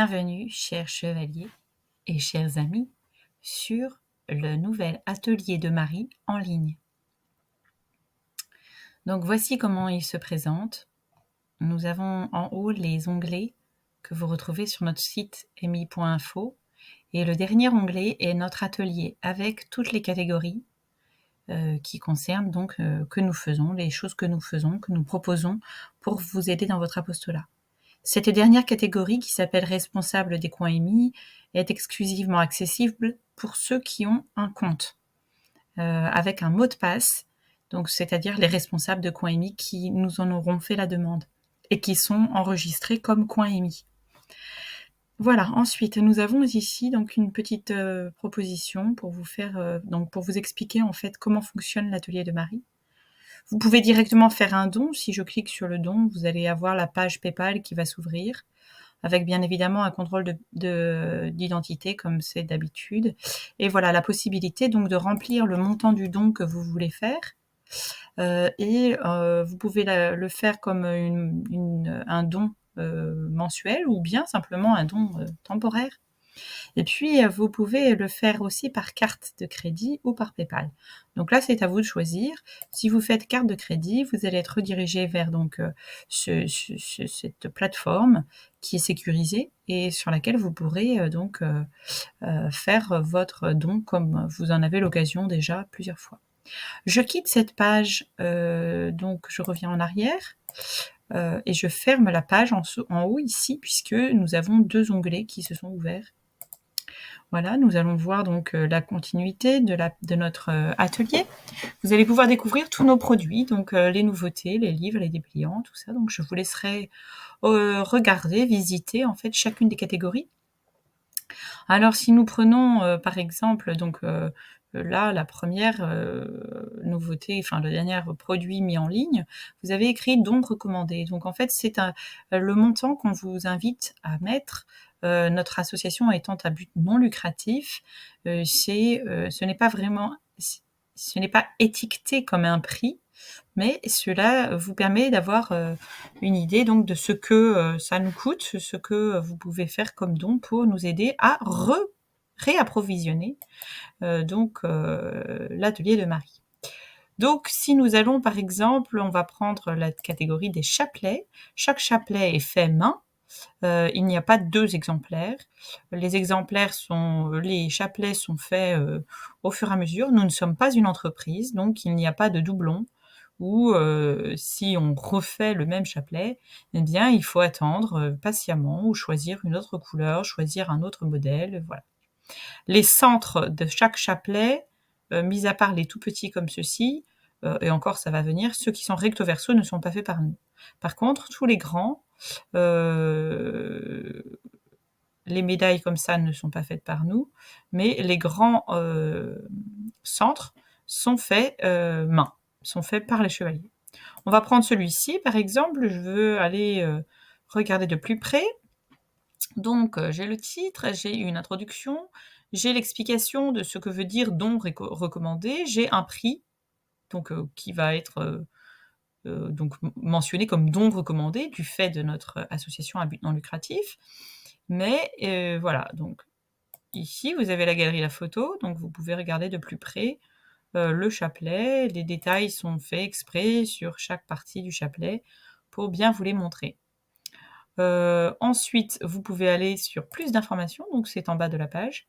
Bienvenue, chers chevaliers et chers amis, sur le nouvel atelier de Marie en ligne. Donc voici comment il se présente. Nous avons en haut les onglets que vous retrouvez sur notre site emi.info et le dernier onglet est notre atelier avec toutes les catégories qui concernent donc que nous faisons, les choses que nous proposons pour vous aider dans votre apostolat. Cette dernière catégorie, qui s'appelle responsable des coins émis, est exclusivement accessible pour ceux qui ont un compte avec un mot de passe, donc c'est-à-dire les responsables de coins émis qui nous en auront fait la demande et qui sont enregistrés comme coins émis. Voilà. Ensuite, nous avons ici donc une petite proposition pour vous faire pour vous expliquer en fait comment fonctionne l'atelier de Marie. Vous pouvez directement faire un don. Si je clique sur le don, vous allez avoir la page PayPal qui va s'ouvrir, avec bien évidemment un contrôle d'identité comme c'est d'habitude. Et voilà, la possibilité donc de remplir le montant du don que vous voulez faire. Vous pouvez le faire comme un don mensuel ou bien simplement un don temporaire. Et puis, vous pouvez le faire aussi par carte de crédit ou par PayPal. Donc là, c'est à vous de choisir. Si vous faites carte de crédit, vous allez être redirigé vers donc cette plateforme qui est sécurisée et sur laquelle vous pourrez faire votre don comme vous en avez l'occasion déjà plusieurs fois. Je quitte cette page, donc je reviens en arrière et je ferme la page en haut ici puisque nous avons 2 onglets qui se sont ouverts. Voilà, nous allons voir donc la continuité de notre atelier. Vous allez pouvoir découvrir tous nos produits, donc les nouveautés, les livres, les dépliants, tout ça. Donc je vous laisserai regarder, visiter en fait chacune des catégories. Alors si nous prenons par exemple donc là la première nouveauté, enfin le dernier produit mis en ligne, vous avez écrit don recommandé. Donc en fait c'est le montant qu'on vous invite à mettre. Notre association étant à but non lucratif, ce n'est pas étiqueté comme un prix, mais cela vous permet d'avoir une idée donc de ce que ça nous coûte, ce que vous pouvez faire comme don pour nous aider à réapprovisionner l'atelier de Marie. Donc, si nous allons, par exemple, on va prendre la catégorie des chapelets. Chaque chapelet est fait main. Il n'y a pas 2 exemplaires. Les chapelets sont faits au fur et à mesure. Nous ne sommes pas une entreprise, donc il n'y a pas de doublons. Ou si on refait le même chapelet, eh bien, il faut attendre patiemment ou choisir une autre couleur, choisir un autre modèle, voilà. Les centres de chaque chapelet, mis à part les tout petits comme ceux-ci, et encore ça va venir, ceux qui sont recto verso ne sont pas faits par nous. Par contre, tous les grands, les médailles comme ça ne sont pas faites par nous, mais les grands centres sont faits main, sont faits par les chevaliers. On va prendre celui-ci, par exemple, je veux aller regarder de plus près. Donc, j'ai le titre, j'ai une introduction, j'ai l'explication de ce que veut dire don recommandé, j'ai un prix, donc qui va être donc mentionné comme don recommandé du fait de notre association à but non lucratif. Mais voilà, donc ici, vous avez la galerie La Photo, donc vous pouvez regarder de plus près le chapelet. Les détails sont faits exprès sur chaque partie du chapelet pour bien vous les montrer. Ensuite, vous pouvez aller sur plus d'informations, donc c'est en bas de la page.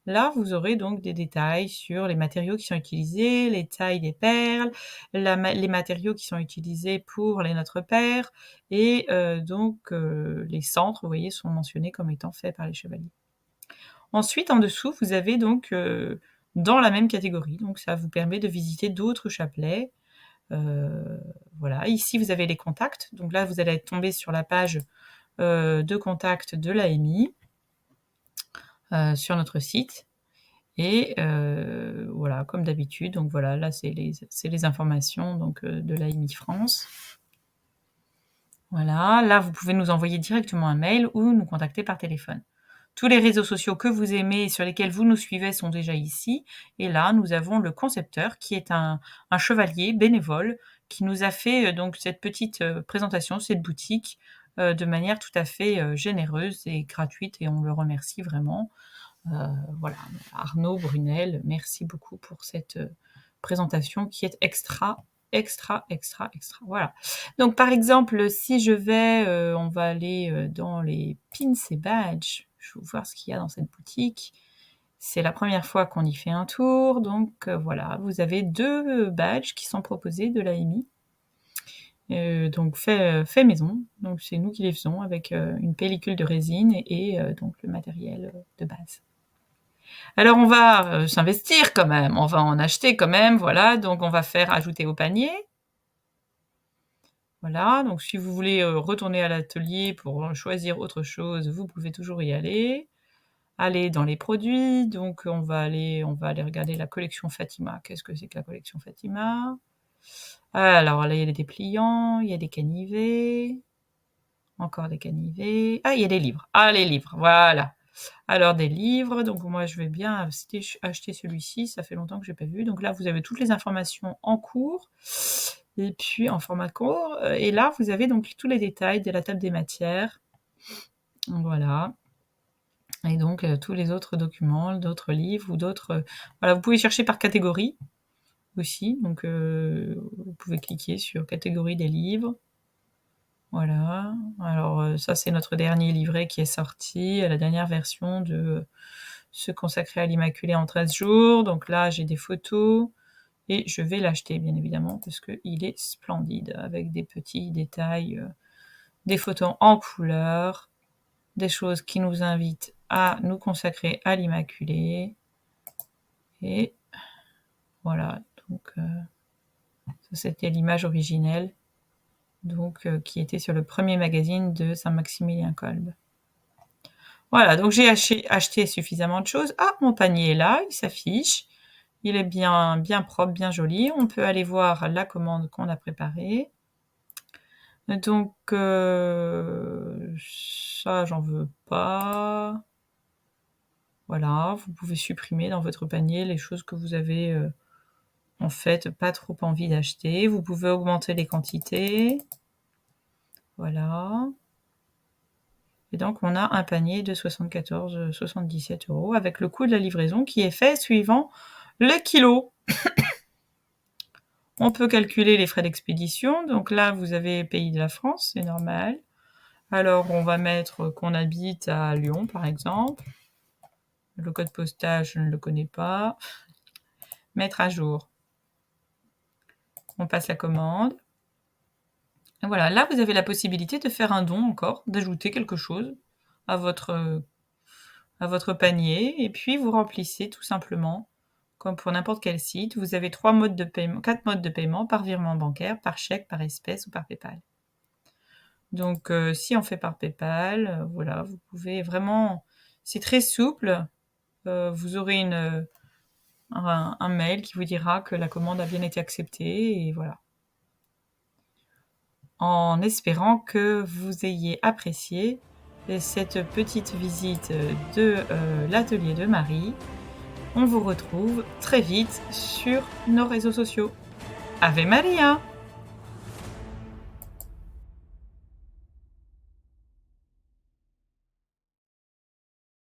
Là, vous aurez donc des détails sur les matériaux qui sont utilisés, les tailles des perles, les matériaux qui sont utilisés pour les Notre Père, et les centres, vous voyez, sont mentionnés comme étant faits par les chevaliers. Ensuite, en dessous, vous avez donc dans la même catégorie, donc ça vous permet de visiter d'autres chapelets. Voilà, ici vous avez les contacts, donc là vous allez tomber sur la page de contact de l'AMI sur notre site. Et voilà, comme d'habitude, donc voilà, là c'est les informations donc, de l'AMI France. Voilà, là vous pouvez nous envoyer directement un mail ou nous contacter par téléphone. Tous les réseaux sociaux que vous aimez et sur lesquels vous nous suivez sont déjà ici. Et là, nous avons le concepteur qui est un chevalier bénévole qui nous a fait donc cette petite présentation, cette boutique de manière tout à fait généreuse et gratuite, et on le remercie vraiment. Voilà, Arnaud Brunel, merci beaucoup pour cette présentation qui est extra, extra, extra, extra. Voilà. Donc, par exemple, si je vais, on va aller dans les pins et badges. Je vais voir ce qu'il y a dans cette boutique. C'est la première fois qu'on y fait un tour, donc voilà, vous avez 2 badges qui sont proposés de l'AMI. Donc fait maison, donc c'est nous qui les faisons avec une pellicule de résine et donc le matériel de base. Alors on va s'investir quand même, on va en acheter quand même, voilà, donc on va faire ajouter au panier. Voilà, donc si vous voulez retourner à l'atelier pour choisir autre chose, vous pouvez toujours y aller. Aller dans les produits, donc on va aller regarder la collection Fatima. Qu'est-ce que c'est que la collection Fatima? Alors là, il y a des dépliants, il y a des canivets, encore des canivets. Ah, il y a des livres. Ah, les livres, voilà. Alors des livres, donc moi je vais bien acheter celui-ci, ça fait longtemps que j'ai pas vu. Donc là, vous avez toutes les informations en cours, et puis en format court. Et là, vous avez donc tous les détails de la table des matières. Voilà. Et donc tous les autres documents, d'autres livres ou d'autres... Voilà, vous pouvez chercher par catégorie aussi. Donc vous pouvez cliquer sur catégorie des livres. Voilà. Alors ça, c'est notre dernier livret qui est sorti, la dernière version de Se consacrer à l'Immaculée en 13 jours. Donc là, j'ai des photos et je vais l'acheter, bien évidemment, parce qu'il est splendide, avec des petits détails, des photos en couleur, des choses qui nous invitent à nous consacrer à l'Immaculée. Et voilà, donc ça c'était l'image originelle, donc qui était sur le premier magazine de Saint-Maximilien Kolb. Voilà, donc j'ai acheté suffisamment de choses. Ah, mon panier est là, il s'affiche. Il est bien propre, bien joli. On peut aller voir la commande qu'on a préparée. Donc ça, j'en veux pas. Voilà, vous pouvez supprimer dans votre panier les choses que vous avez en fait pas trop envie d'acheter. Vous pouvez augmenter les quantités. Voilà. Et donc on a un panier de 74,77 € avec le coût de la livraison qui est fait suivant le kilo. On peut calculer les frais d'expédition. Donc là, vous avez pays de la France, c'est normal. Alors on va mettre qu'on habite à Lyon par exemple. Le code postal, je ne le connais pas. Mettre à jour. On passe la commande. Et voilà, là vous avez la possibilité de faire un don encore, d'ajouter quelque chose à votre panier, et puis vous remplissez tout simplement, comme pour n'importe quel site. Vous avez 4 modes de paiement par virement bancaire, par chèque, par espèce ou par PayPal. Donc si on fait par PayPal, voilà, vous pouvez vraiment, c'est très souple. Vous aurez un mail qui vous dira que la commande a bien été acceptée, et voilà. En espérant que vous ayez apprécié cette petite visite de l'atelier de Marie. On vous retrouve très vite sur nos réseaux sociaux. Ave Maria!